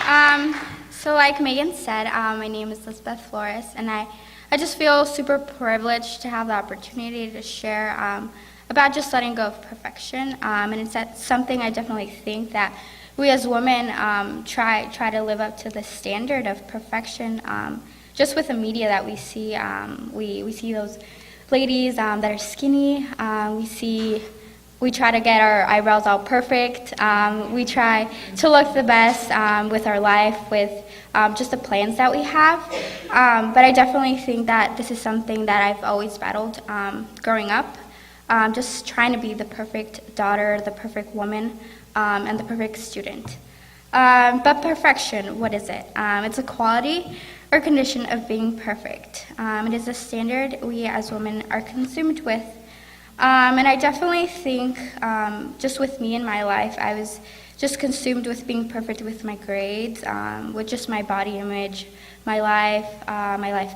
So like Megan said, my name is Elizabeth Flores, and I just feel super privileged to have the opportunity to share about just letting go of perfection. And it's something I definitely think that we as women try to live up to the standard of perfection. Just with the media that we see those ladies that are skinny. We try to get our eyebrows all perfect. We try to look the best with our life, with just the plans that we have. But I definitely think that this is something that I've always battled growing up, just trying to be the perfect daughter, the perfect woman, and the perfect student. But perfection, what is it? It's a quality or condition of being perfect. It is a standard we as women are consumed with. And I definitely think, just with me in my life, I was just consumed with being perfect with my grades, with just my body image, my life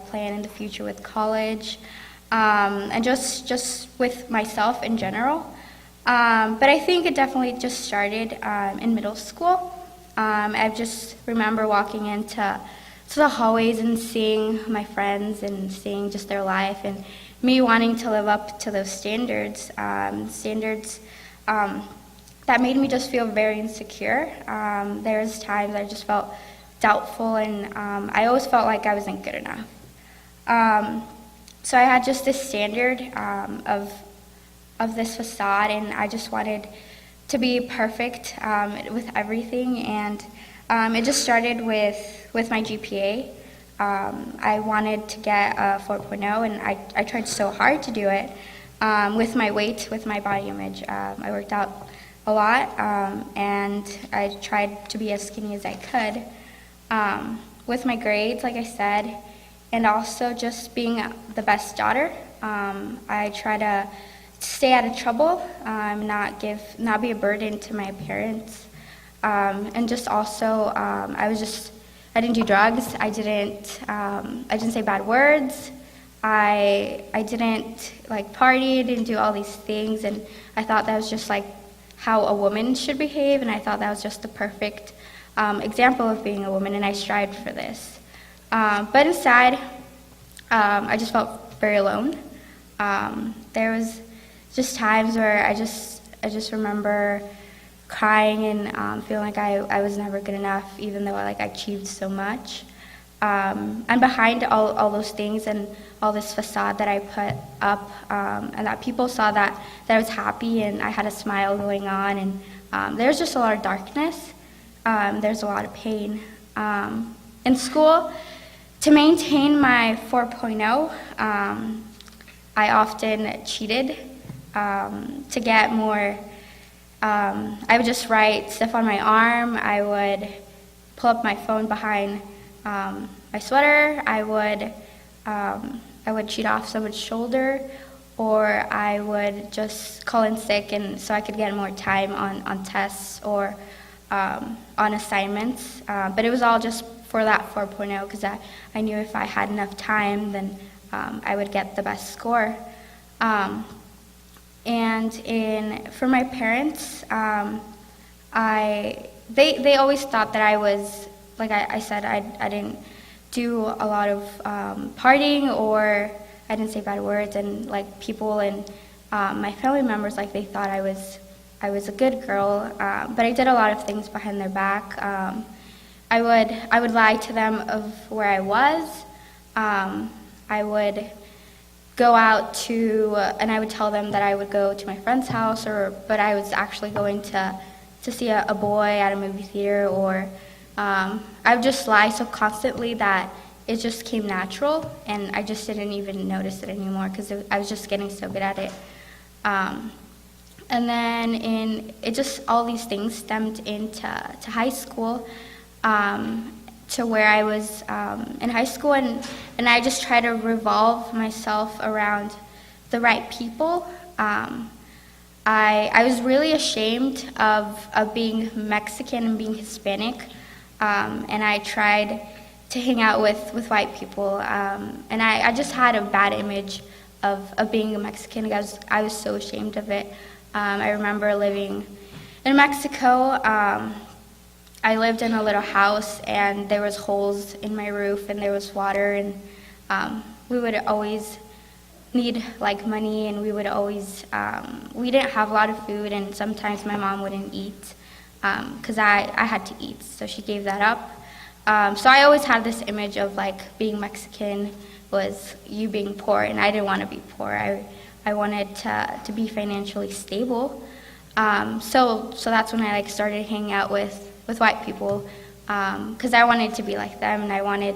plan in the future with college, and just with myself in general. But I think it definitely just started in middle school. I just remember walking into the hallways and seeing my friends and seeing just their life and me wanting to live up to those standards that made me just feel very insecure. There was times I just felt doubtful, and I always felt like I wasn't good enough. So I had just this standard of this facade, and I just wanted to be perfect with everything, and it just started with my GPA. I wanted to get a 4.0, and I tried so hard to do it with my weight, with my body image. I worked out a lot, and I tried to be as skinny as I could. With my grades, like I said, and also just being the best daughter. I try to stay out of trouble, not be a burden to my parents, and just also I didn't do drugs. I didn't say bad words. I didn't party. Didn't do all these things, and I thought that was just like how a woman should behave, and I thought that was just the perfect example of being a woman, and I strived for this. But inside, I just felt very alone. There was just times where I just remember crying and feeling like I was never good enough, even though I achieved so much. And behind all those things and all this facade that I put up, and that people saw that I was happy and I had a smile going on, and there's just a lot of darkness. There's a lot of pain. In school, to maintain my 4.0, I often cheated to get more. I would just write stuff on my arm. I would pull up my phone behind my sweater. I would cheat off someone's shoulder, or I would just call in sick, and so I could get more time on tests or on assignments. But it was all just for that 4.0, because I knew if I had enough time, then I would get the best score. And for my parents, they always thought that I was, like I said, I didn't do a lot of partying, or I didn't say bad words, and people and my family members, they thought I was a good girl, but I did a lot of things behind their back. I would lie to them of where I was. I would go out and I would tell them that I would go to my friend's house, but I was actually going to see a boy at a movie theater, or I would just lie so constantly that it just came natural, and I just didn't even notice it anymore, because I was just getting so good at it. And then all these things stemmed into high school, to where I was in high school, and I just try to revolve myself around the right people. I was really ashamed of being Mexican and being Hispanic, and I tried to hang out with white people, and I just had a bad image of being a Mexican. I was so ashamed of it. I remember living in Mexico, I lived in a little house, and there was holes in my roof, and there was water, and we would always need like money, and we would always we didn't have a lot of food, and sometimes my mom wouldn't eat because I had to eat, so she gave that up. So I always had this image of like being Mexican was you being poor, and I didn't want to be poor. I wanted to be financially stable. So that's when I like started hanging out with white people because I wanted to be like them, and I wanted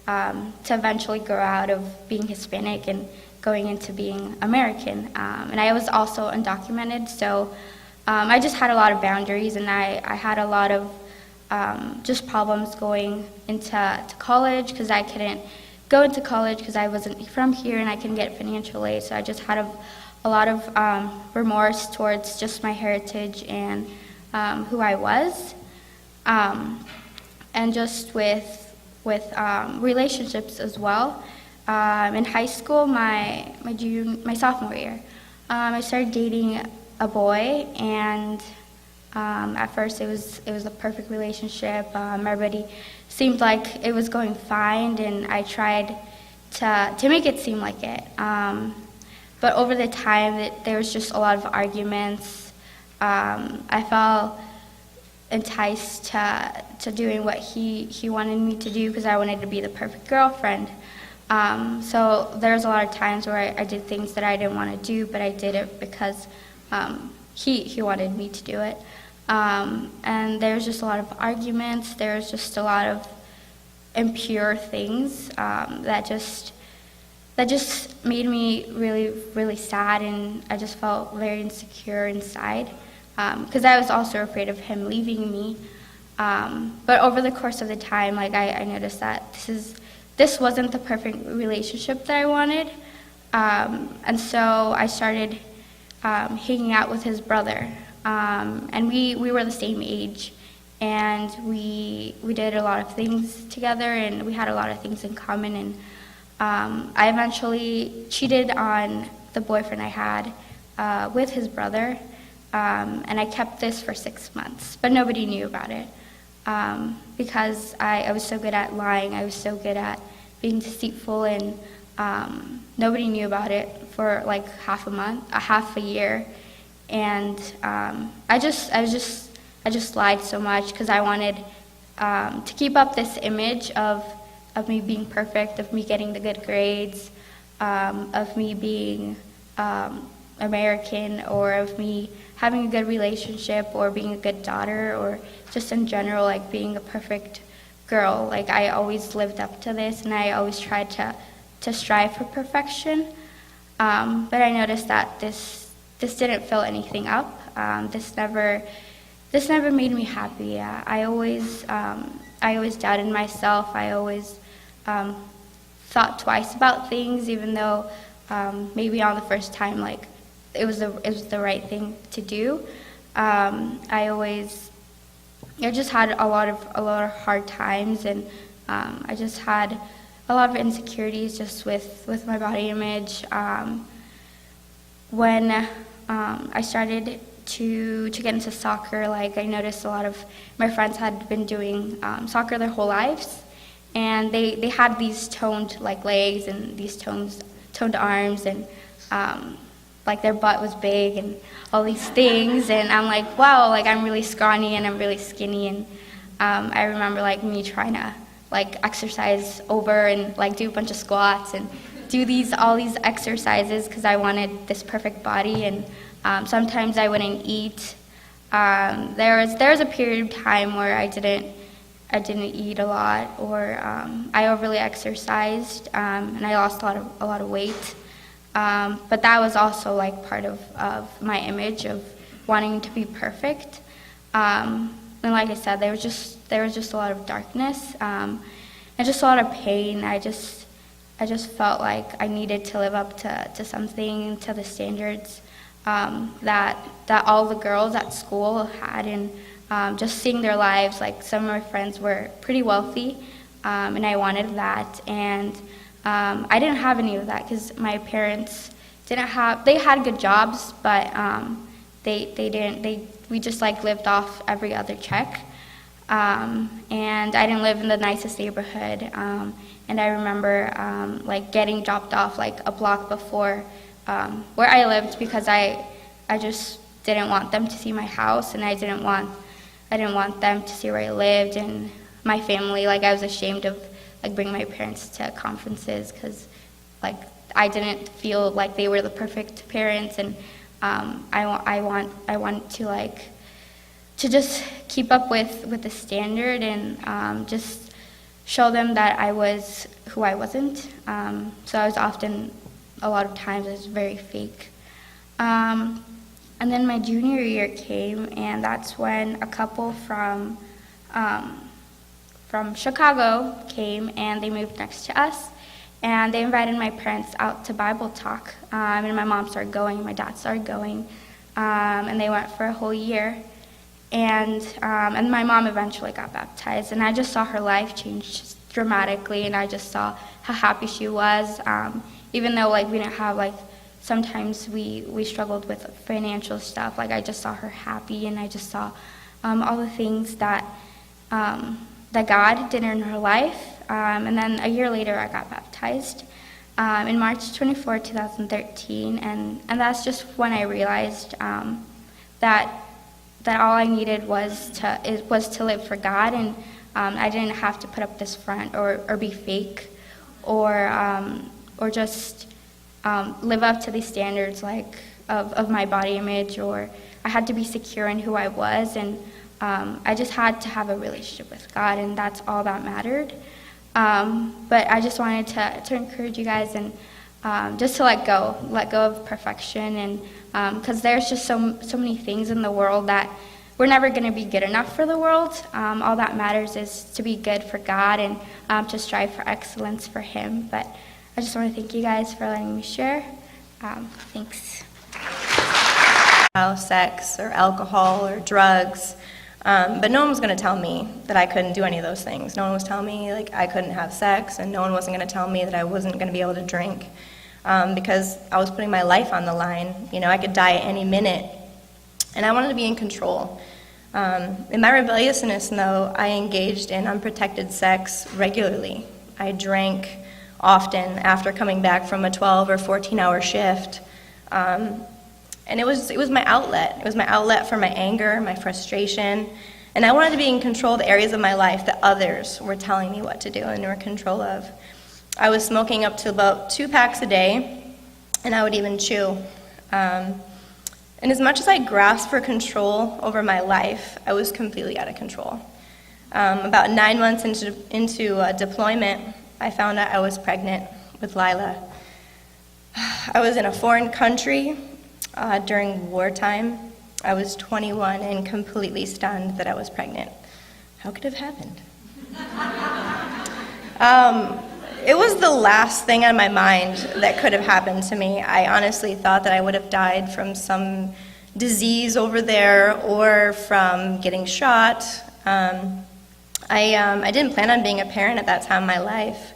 to eventually grow out of being Hispanic and going into being American. And I was also undocumented, so I just had a lot of boundaries, and I had a lot of just problems going into college because I couldn't go into college because I wasn't from here and I couldn't get financial aid. So I just had a lot of remorse towards just my heritage and who I was. And just with relationships as well. In high school, my sophomore year, I started dating a boy, and at first it was a perfect relationship. Everybody seemed like it was going fine, and I tried to make it seem like it. But over the time, there was just a lot of arguments. I felt enticed to doing what he wanted me to do because I wanted to be the perfect girlfriend. So there was a lot of times where I did things that I didn't want to do, but I did it because he wanted me to do it. And there was just a lot of arguments. There was just a lot of impure things that just made me really, really sad, and I just felt very insecure inside because I was also afraid of him leaving me. But over the course of the time, like I noticed that this wasn't the perfect relationship that I wanted, and so I started hanging out with his brother, and we were the same age, and we did a lot of things together, and we had a lot of things in common. And I eventually cheated on the boyfriend I had with his brother, and I kept this for 6 months, but nobody knew about it because I was so good at lying. I was so good at being deceitful, and nobody knew about it for like half a year, and I just lied so much because I wanted to keep up this image of me being perfect, of me getting the good grades, of me being American, or of me having a good relationship, or being a good daughter, or just in general like being a perfect girl. Like I always lived up to this, and I always tried to strive for perfection. But I noticed that this didn't fill anything up. This never made me happy. I always doubted myself. I always thought twice about things, even though maybe on the first time, like it was the right thing to do. I just had a lot of hard times, and I just had a lot of insecurities just with my body image. When I started to get into soccer, like I noticed a lot of my friends had been doing soccer their whole lives, and they had these toned like legs and these toned arms, and like their butt was big and all these things, and I'm like, wow, like I'm really scrawny and I'm really skinny. And I remember like me trying to like exercise over and like do a bunch of squats and do all these exercises because I wanted this perfect body. And sometimes I wouldn't eat. There was a period of time where I didn't eat a lot, or I overly exercised, and I lost a lot of weight. But that was also like part of my image of wanting to be perfect. And like I said, there was just a lot of darkness, and just a lot of pain. I just felt like I needed to live up to something, to the standards that all the girls at school had, and just seeing their lives. Like some of my friends were pretty wealthy, and I wanted that, and I didn't have any of that because my parents they had good jobs, but we just like lived off every other check. and I didn't live in the nicest neighborhood. And I remember like getting dropped off like a block before where I lived because I just didn't want them to see my house, and I didn't want them to see where I lived and my family. Like, I was ashamed of like bringing my parents to conferences because like I didn't feel like they were the perfect parents, and I want to like to just keep up with the standard and just show them that I was who I wasn't. So I was often, a lot of times, I was very fake. And then my junior year came, and that's when a couple from Chicago came, and they moved next to us, and they invited my parents out to Bible talk. And my mom started going, my dad started going, and they went for a whole year. And my mom eventually got baptized, and I just saw her life change dramatically, and I just saw how happy she was. Even though like we didn't have like, sometimes we struggled with financial stuff. Like, I just saw her happy, and I just saw all the things that that God did in her life. And then a year later, I got baptized in March 24, 2013, and that's just when I realized that all I needed was to live for God, and I didn't have to put up this front or be fake or just live up to these standards like of my body image, or I had to be secure in who I was, and I just had to have a relationship with God, and that's all that mattered. But I just wanted to encourage you guys and just to let go of perfection, and because there's just so many things in the world that we're never going to be good enough for the world. All that matters is to be good for God and to strive for excellence for Him. But I just want to thank you guys for letting me share. Thanks. Sex or alcohol or drugs, but no one was going to tell me that I couldn't do any of those things. No one was telling me like I couldn't have sex, and no one wasn't going to tell me that I wasn't going to be able to drink, because I was putting my life on the line. You know, I could die at any minute, and I wanted to be in control. In my rebelliousness, though, I engaged in unprotected sex regularly. I drank often after coming back from a 12 or 14-hour shift. And it was my outlet. It was my outlet for my anger, my frustration, and I wanted to be in control of the areas of my life that others were telling me what to do and were in control of. I was smoking up to about 2 packs a day, and I would even chew. And as much as I grasped for control over my life, I was completely out of control. About 9 months into deployment, I found out I was pregnant with Lila. I was in a foreign country during wartime. I was 21 and completely stunned that I was pregnant. How could it have happened? It was the last thing on my mind that could have happened to me. I honestly thought that I would have died from some disease over there or from getting shot. I didn't plan on being a parent at that time in my life,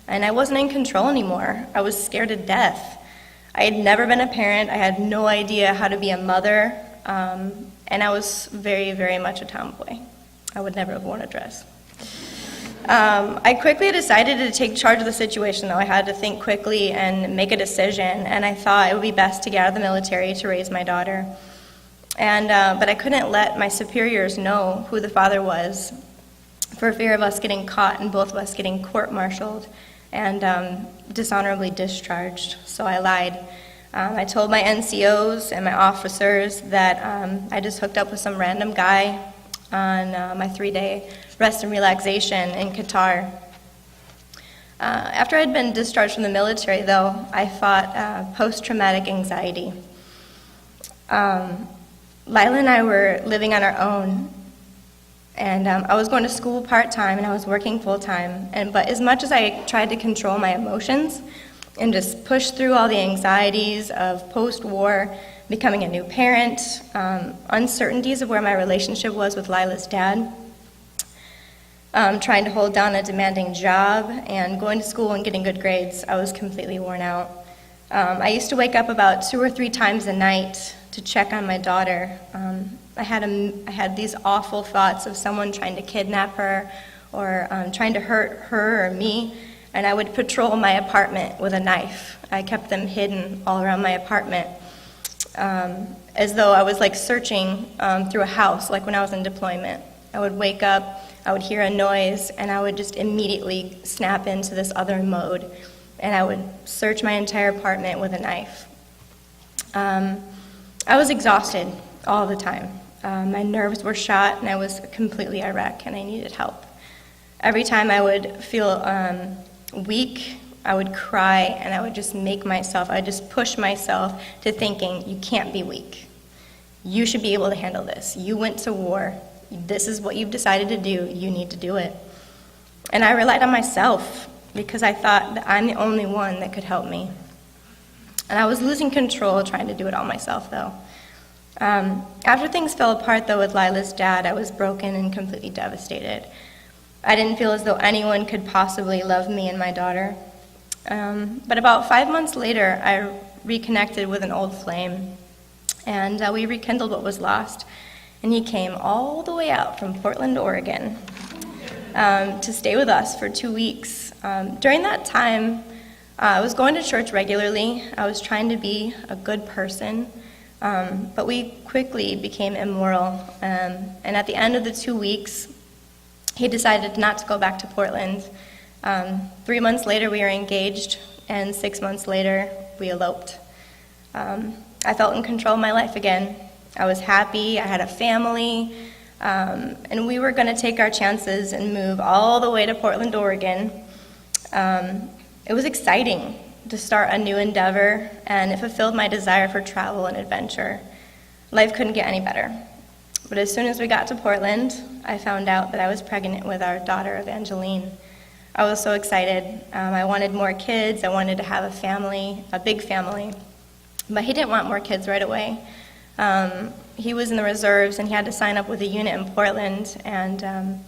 and I wasn't in control anymore. I was scared to death. I had never been a parent. I had no idea how to be a mother, and I was very, very much a tomboy. I would never have worn a dress. I quickly decided to take charge of the situation, though. I had to think quickly and make a decision, and I thought it would be best to get out of the military to raise my daughter. But I couldn't let my superiors know who the father was for fear of us getting caught and both of us getting court-martialed and dishonorably discharged. So I lied. I told my NCOs and my officers that I just hooked up with some random guy on my 3-day rest and relaxation in Qatar. After I'd been discharged from the military, though, I fought post-traumatic anxiety. Lila and I were living on our own, and I was going to school part-time and I was working full-time. But as much as I tried to control my emotions and just push through all the anxieties of post-war, becoming a new parent, uncertainties of where my relationship was with Lila's dad, trying to hold down a demanding job, and going to school and getting good grades, I was completely worn out. I used to wake up about 2 or 3 times a night to check on my daughter, I had these awful thoughts of someone trying to kidnap her or trying to hurt her or me, and I would patrol my apartment with a knife. I kept them hidden all around my apartment, as though I was like searching through a house, like when I was in deployment. I would wake up, I would hear a noise, and I would just immediately snap into this other mode, and I would search my entire apartment with a knife. I was exhausted all the time. My nerves were shot, and I was completely a wreck, and I needed help. Every time I would feel weak, I would cry, and I would just push myself to thinking, you can't be weak. You should be able to handle this. You went to war. This is what you've decided to do. You need to do it. And I relied on myself because I thought that I'm the only one that could help me. And I was losing control trying to do it all myself, though. After things fell apart, though, with Lila's dad, I was broken and completely devastated. I didn't feel as though anyone could possibly love me and my daughter. But about 5 months later, I reconnected with an old flame, and we rekindled what was lost. And he came all the way out from Portland, Oregon, to stay with us for 2 weeks. During that time, I was going to church regularly. I was trying to be a good person, but we quickly became immoral. And at the end of the 2 weeks, he decided not to go back to Portland. 3 months later, we were engaged, and 6 months later, we eloped. I felt in control of my life again. I was happy, I had a family, and we were going to take our chances and move all the way to Portland, Oregon. It was exciting to start a new endeavor, and it fulfilled my desire for travel and adventure. Life couldn't get any better. But as soon as we got to Portland, I found out that I was pregnant with our daughter, Evangeline. I was so excited. I wanted more kids. I wanted to have a family, a big family. But he didn't want more kids right away. He was in the reserves, and he had to sign up with a unit in Portland, and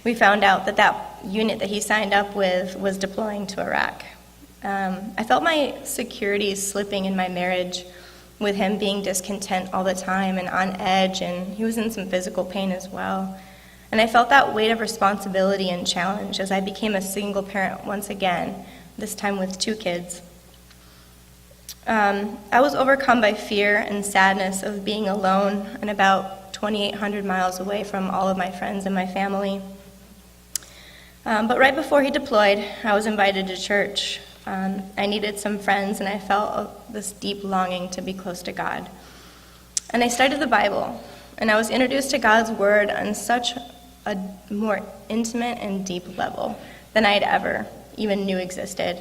we found out that that unit that he signed up with was deploying to Iraq. I felt my security slipping in my marriage, with him being discontent all the time and on edge, and he was in some physical pain as well. And I felt that weight of responsibility and challenge as I became a single parent once again, this time with 2 kids. I was overcome by fear and sadness of being alone and about 2,800 miles away from all of my friends and my family. But right before he deployed, I was invited to church. I needed some friends, and I felt this deep longing to be close to God. And I studied the Bible, and I was introduced to God's Word on such a more intimate and deep level than I'd ever even knew existed.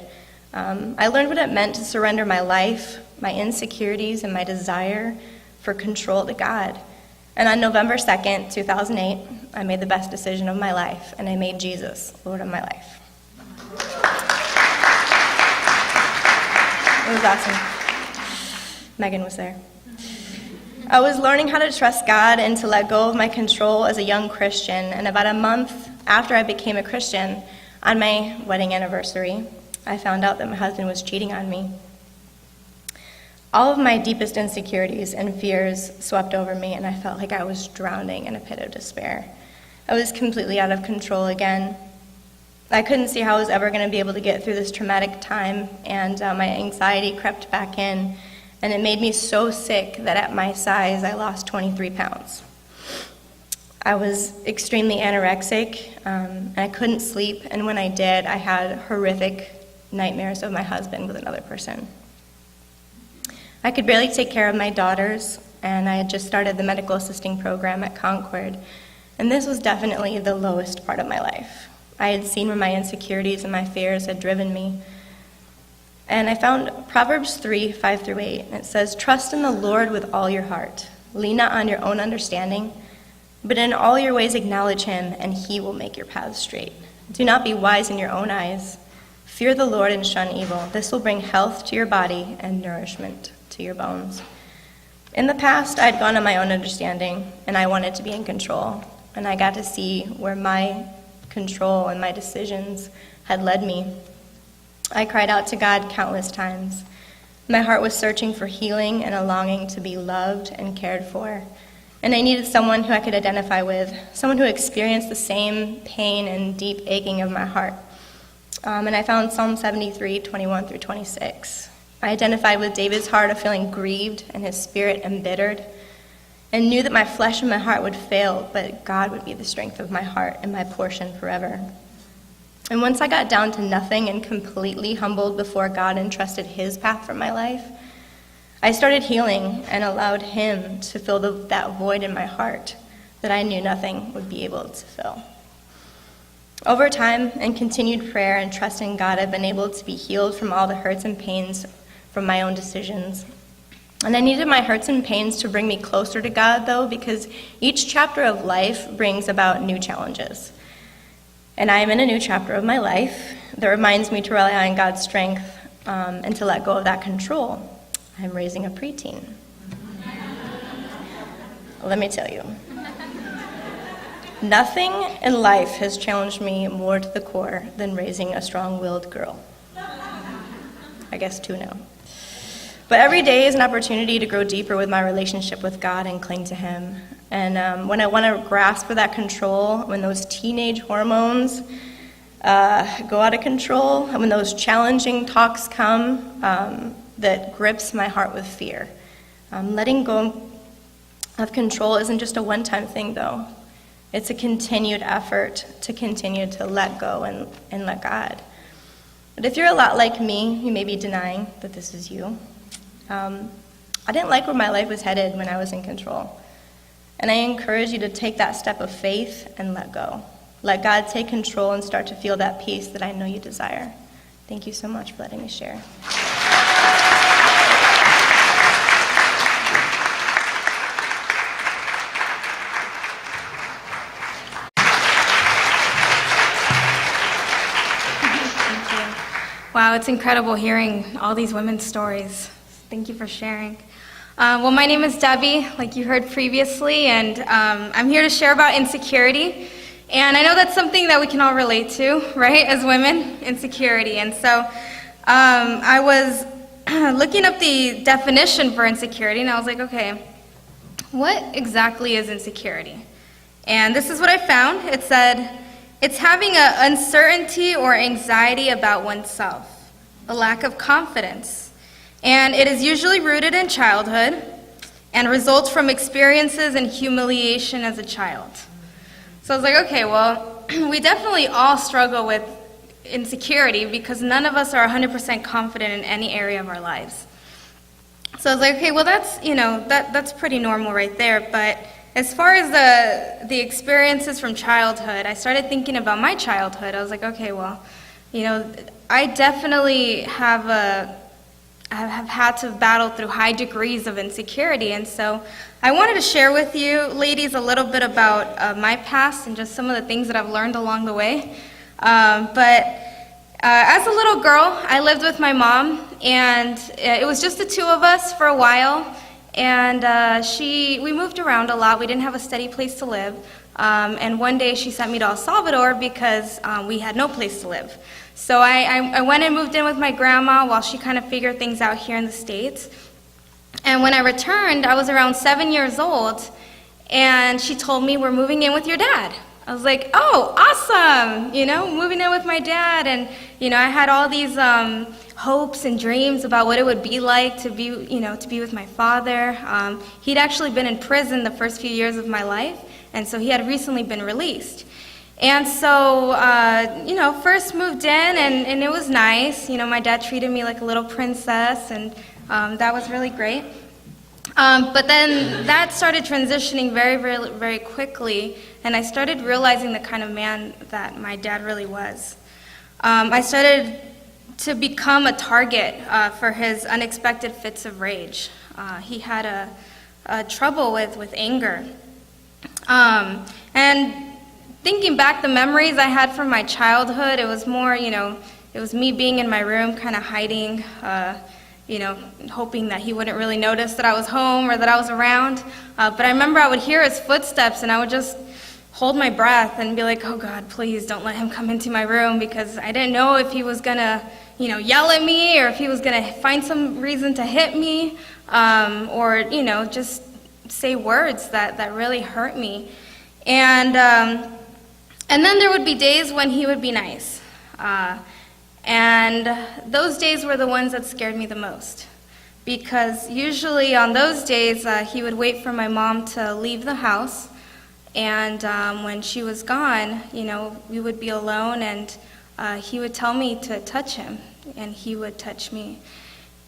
I learned what it meant to surrender my life, my insecurities, and my desire for control to God. And on November 2nd, 2008, I made the best decision of my life, and I made Jesus Lord of my life. It was awesome. Megan was there. I was learning how to trust God and to let go of my control as a young Christian, and about a month after I became a Christian, on my wedding anniversary, I found out that my husband was cheating on me. All of my deepest insecurities and fears swept over me, and I felt like I was drowning in a pit of despair. I was completely out of control again. I couldn't see how I was ever going to be able to get through this traumatic time, and my anxiety crept back in, and it made me so sick that at my size, I lost 23 pounds. I was extremely anorexic, and I couldn't sleep, and when I did, I had horrific nightmares of my husband with another person. I could barely take care of my daughters, and I had just started the medical assisting program at Concord, and this was definitely the lowest part of my life. I had seen where my insecurities and my fears had driven me. And I found Proverbs 3, 5-8, and it says, "Trust in the Lord with all your heart. Lean not on your own understanding, but in all your ways acknowledge him, and he will make your paths straight. Do not be wise in your own eyes. Fear the Lord and shun evil. This will bring health to your body and nourishment to your bones." In the past, I'd gone on my own understanding, and I wanted to be in control. And I got to see where my control and my decisions had led me. I cried out to God countless times. My heart was searching for healing and a longing to be loved and cared for. And I needed someone who I could identify with, someone who experienced the same pain and deep aching of my heart. And I found Psalm 73, 21 through 26. I identified with David's heart of feeling grieved and his spirit embittered, and knew that my flesh and my heart would fail, but God would be the strength of my heart and my portion forever. And once I got down to nothing and completely humbled before God and trusted his path for my life, I started healing and allowed him to fill that void in my heart that I knew nothing would be able to fill. Over time and continued prayer and trust in God, I've been able to be healed from all the hurts and pains from my own decisions. And I needed my hurts and pains to bring me closer to God, though, because each chapter of life brings about new challenges. And I am in a new chapter of my life that reminds me to rely on God's strength and to let go of that control. I'm raising a preteen. Let me tell you, nothing in life has challenged me more to the core than raising a strong-willed girl. I guess two now. But every day is an opportunity to grow deeper with my relationship with God and cling to him. And when I want to grasp for that control, when those teenage hormones go out of control, and when those challenging talks come that grips my heart with fear. Letting go of control isn't just a one-time thing, though. It's a continued effort to continue to let go and let God. But if you're a lot like me, you may be denying that this is you. I didn't like where my life was headed when I was in control. And I encourage you to take that step of faith and let go. Let God take control and start to feel that peace that I know you desire. Thank you so much for letting me share. Wow, it's incredible hearing all these women's stories. Thank you for sharing. Well, my name is Debbie, like you heard previously, and I'm here to share about insecurity. And I know that's something that we can all relate to, right, as women, insecurity. And so I was looking up the definition for insecurity, and I was like, okay, what exactly is insecurity? And this is what I found. It said, it's having an uncertainty or anxiety about oneself, a lack of confidence. And it is usually rooted in childhood and results from experiences and humiliation as a child. So I was like, okay, well, we definitely all struggle with insecurity because none of us are 100% confident in any area of our lives. So I was like, okay, well, that's pretty normal right there. But as far as the experiences from childhood, I started thinking about my childhood. I was like, okay, well, I definitely have had to battle through high degrees of insecurity. And so I wanted to share with you, ladies, a little bit about my past and just some of the things that I've learned along the way. But as a little girl, I lived with my mom, and it was just the two of us for a while. And we moved around a lot. We didn't have a steady place to live. And one day she sent me to El Salvador because we had no place to live. So I went and moved in with my grandma while she kind of figured things out here in the States. And when I returned, I was around 7 years old, and she told me, we're moving in with your dad. I was like, oh, awesome, moving in with my dad. And, I had all these hopes and dreams about what it would be like to be with my father. He'd actually been in prison the first few years of my life, and so he had recently been released. And so, first moved in, and it was nice. My dad treated me like a little princess, and that was really great. But then that started transitioning very, very, very quickly, and I started realizing the kind of man that my dad really was. I started to become a target for his unexpected fits of rage. He had a trouble with anger. And thinking back, the memories I had from my childhood, it was more, it was me being in my room, kind of hiding, hoping that he wouldn't really notice that I was home or that I was around. But I remember I would hear his footsteps, and I would just hold my breath and be like, oh God, please don't let him come into my room, because I didn't know if he was gonna, yell at me, or if he was gonna find some reason to hit me, or, just say words that really hurt me. And then there would be days when he would be nice. And those days were the ones that scared me the most. Because usually on those days, he would wait for my mom to leave the house. And when she was gone, we would be alone, and he would tell me to touch him, and he would touch me.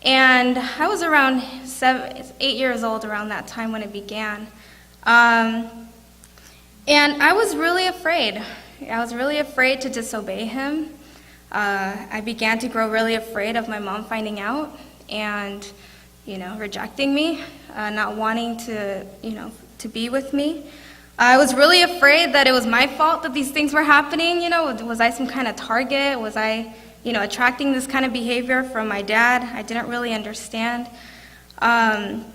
And I was around 8 years old around that time when it began. And I was really afraid. I was really afraid to disobey him. I began to grow really afraid of my mom finding out and, rejecting me, not wanting to be with me. I was really afraid that it was my fault that these things were happening. Was I some kind of target? Was I, attracting this kind of behavior from my dad? I didn't really understand. And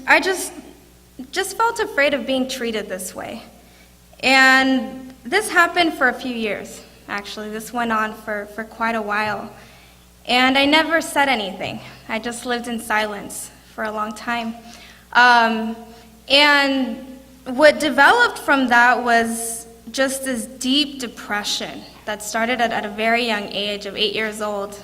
I just felt afraid of being treated this way. And this happened for a few years, actually. This went on for quite a while. And I never said anything. I just lived in silence for a long time. And what developed from that was just this deep depression that started at a very young age of 8 years old.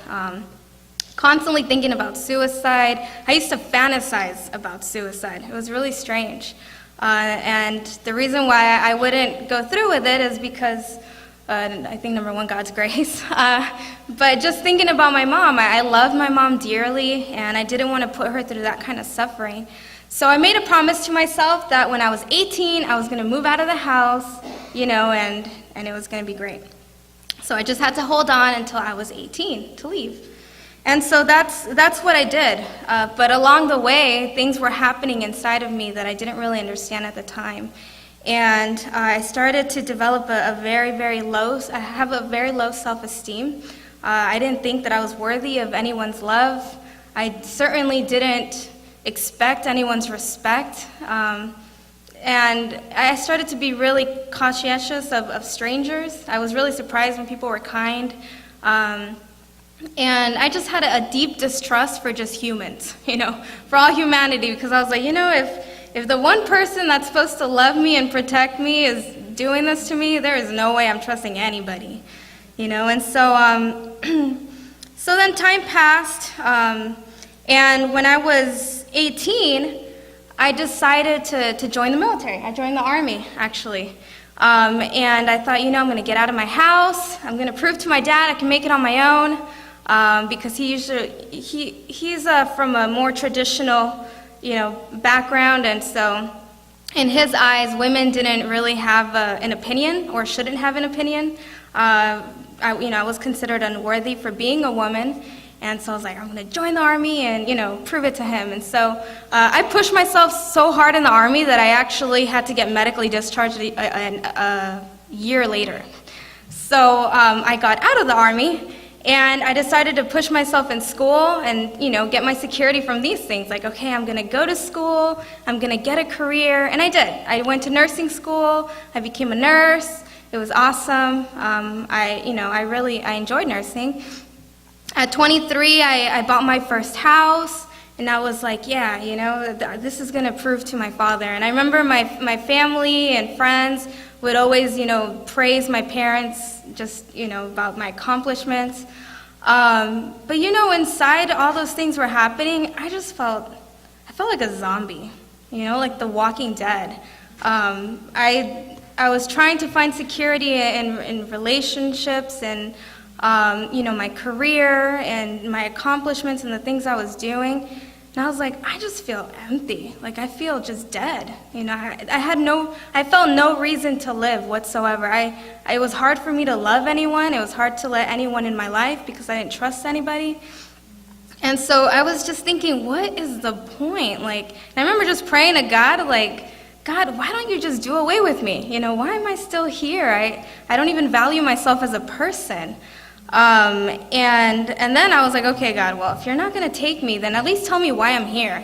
Constantly thinking about suicide. I used to fantasize about suicide. It was really strange. And the reason why I wouldn't go through with it is because I think number one, God's grace. But just thinking about my mom, I loved my mom dearly, and I didn't want to put her through that kind of suffering. So I made a promise to myself that when I was 18, I was going to move out of the house, and it was going to be great. So I just had to hold on until I was 18 to leave. And so that's what I did. But along the way, things were happening inside of me that I didn't really understand at the time. And I started to develop I have a very low self-esteem. I didn't think that I was worthy of anyone's love. I certainly didn't expect anyone's respect. And I started to be really conscientious of strangers. I was really surprised when people were kind. And I just had a deep distrust for just humans, for all humanity, because I was like, if the one person that's supposed to love me and protect me is doing this to me, there is no way I'm trusting anybody, And so, so then time passed, and when I was 18, I decided to join the military. I joined the Army, actually. And I thought, I'm going to get out of my house. I'm going to prove to my dad I can make it on my own, because he's from a more traditional, background, and so in his eyes, women didn't really have an opinion or shouldn't have an opinion. I was considered unworthy for being a woman, and so I was like, I'm going to join the Army and, prove it to him. And so I pushed myself so hard in the Army that I actually had to get medically discharged a year later. So I got out of the Army, and I decided to push myself in school and, get my security from these things. Like, okay, I'm going to go to school, I'm going to get a career, and I did. I went to nursing school, I became a nurse. It was awesome. I enjoyed nursing. At 23, I bought my first house, and I was like, this is going to prove to my father. And I remember my family and friends would always, praise my parents just, about my accomplishments. But, inside all those things were happening, I felt like a zombie, like the Walking Dead. I was trying to find security in relationships and, my career and my accomplishments and the things I was doing. And I was like, I just feel empty. Like, I feel just dead. I felt no reason to live whatsoever. It was hard for me to love anyone. It was hard to let anyone in my life because I didn't trust anybody. And so I was just thinking, what is the point? And I remember just praying to God, God, why don't you just do away with me? Why am I still here? I don't even value myself as a person. And then I was like, okay, God, well, if you're not going to take me, then at least tell me why I'm here.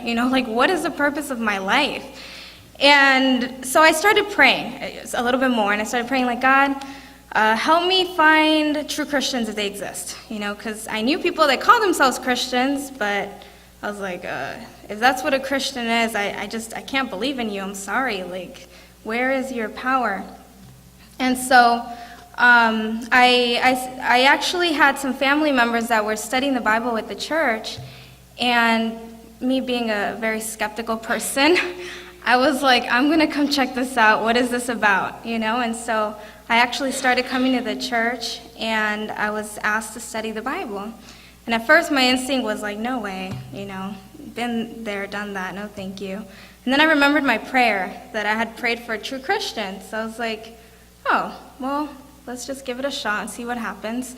What is the purpose of my life? And so I started praying a little bit more, and I started praying, God, help me find true Christians if they exist, because I knew people that call themselves Christians, but I was like, if that's what a Christian is, I can't believe in you. I'm sorry. Like, where is your power? And so I actually had some family members that were studying the Bible with the church, and me being a very skeptical person, I was like, I'm going to come check this out. What is this about? And so I actually started coming to the church, and I was asked to study the Bible. And at first my instinct was like, no way, been there, done that, no thank you. And then I remembered my prayer that I had prayed for a true Christian. So I was like, oh, well, let's just give it a shot and see what happens.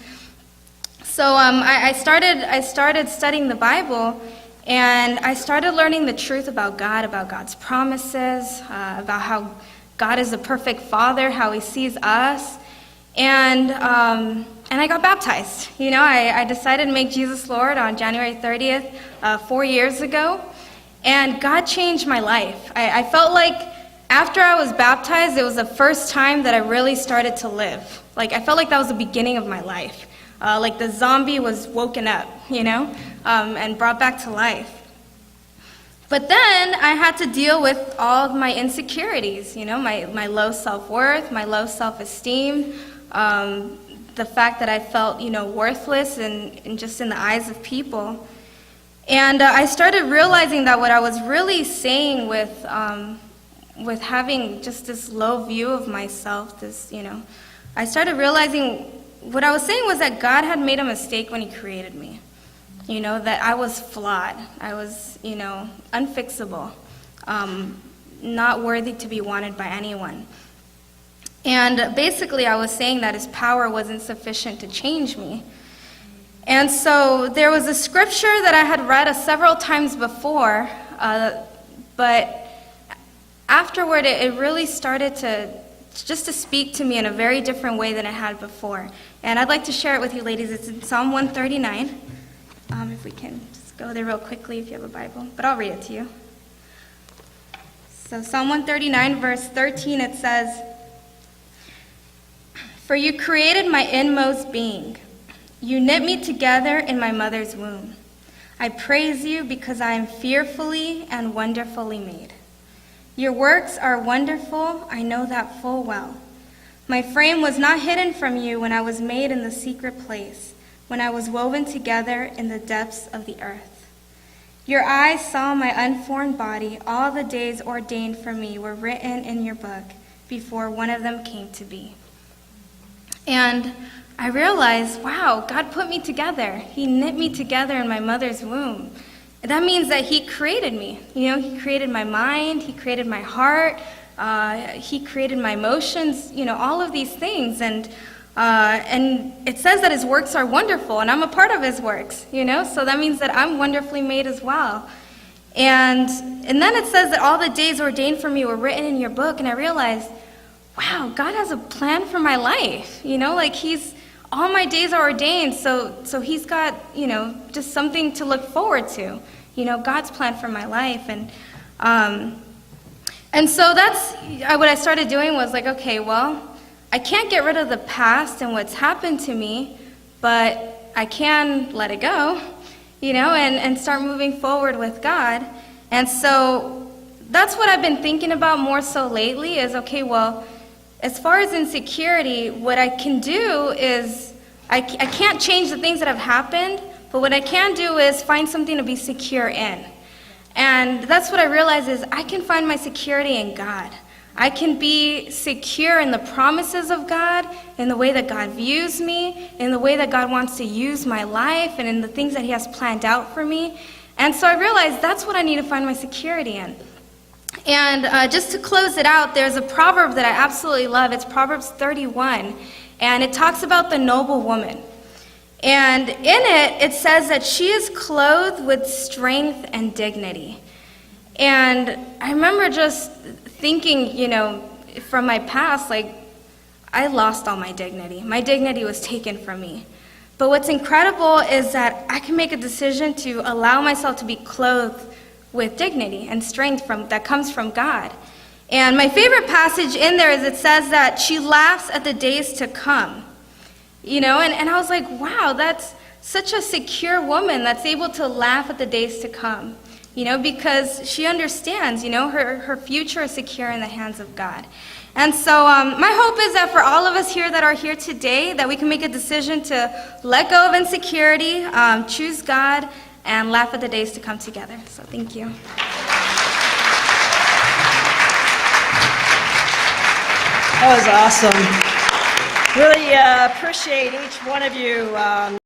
So I started studying the Bible, and I started learning the truth about God, about God's promises, about how God is a perfect Father, how He sees us, and I got baptized. I decided to make Jesus Lord on January 30th, 4 years ago, and God changed my life. I felt like after I was baptized, it was the first time that I really started to live. Like, I felt like that was the beginning of my life. Like the zombie was woken up, and brought back to life. But then I had to deal with all of my insecurities, my low self-worth, my low self-esteem, the fact that I felt, worthless and just in the eyes of people. And I started realizing that what I was really saying with having just this low view of myself, I started realizing what I was saying was that God had made a mistake when He created me. That I was flawed. I was, unfixable, not worthy to be wanted by anyone. And basically I was saying that His power wasn't sufficient to change me. And so there was a scripture that I had read several times before, but afterward it really started to speak to me in a very different way than it had before. And I'd like to share it with you ladies. It's in Psalm 139. If we can just go there real quickly if you have a Bible, but I'll read it to you. So Psalm 139, verse 13, it says, "For you created my inmost being. You knit me together in my mother's womb. I praise you because I am fearfully and wonderfully made. Your works are wonderful, I know that full well. My frame was not hidden from you when I was made in the secret place, when I was woven together in the depths of the earth. Your eyes saw my unformed body. All the days ordained for me were written in your book before one of them came to be." And I realized, wow, God put me together. He knit me together in my mother's womb. And that means that He created me. He created my mind, He created my heart, He created my emotions, all of these things. And it says that His works are wonderful, and I'm a part of His works, so that means that I'm wonderfully made as well. And then it says that all the days ordained for me were written in your book, and I realized, wow, God has a plan for my life, like all my days are ordained, so He's got, just something to look forward to, God's plan for my life. And so that's what I started doing was like, okay, well, I can't get rid of the past and what's happened to me, but I can let it go, and start moving forward with God. And so that's what I've been thinking about more so lately is, okay, well, as far as insecurity, what I can do is, I can't change the things that have happened, but what I can do is find something to be secure in. And that's what I realize is I can find my security in God. I can be secure in the promises of God, in the way that God views me, in the way that God wants to use my life, and in the things that He has planned out for me. And so I realized that's what I need to find my security in. And just to close it out, there's a proverb that I absolutely love. It's Proverbs 31, and it talks about the noble woman. And in it, it says that she is clothed with strength and dignity. And I remember just thinking, from my past, like, I lost all my dignity. My dignity was taken from me. But what's incredible is that I can make a decision to allow myself to be clothed with dignity and strength that comes from God. And my favorite passage in there is it says that she laughs at the days to come. And I was like, wow, that's such a secure woman that's able to laugh at the days to come. because she understands, her future is secure in the hands of God. And so my hope is that for all of us here that are here today, that we can make a decision to let go of insecurity, choose God, and laugh at the days to come together. So thank you. That was awesome. Really appreciate each one of you.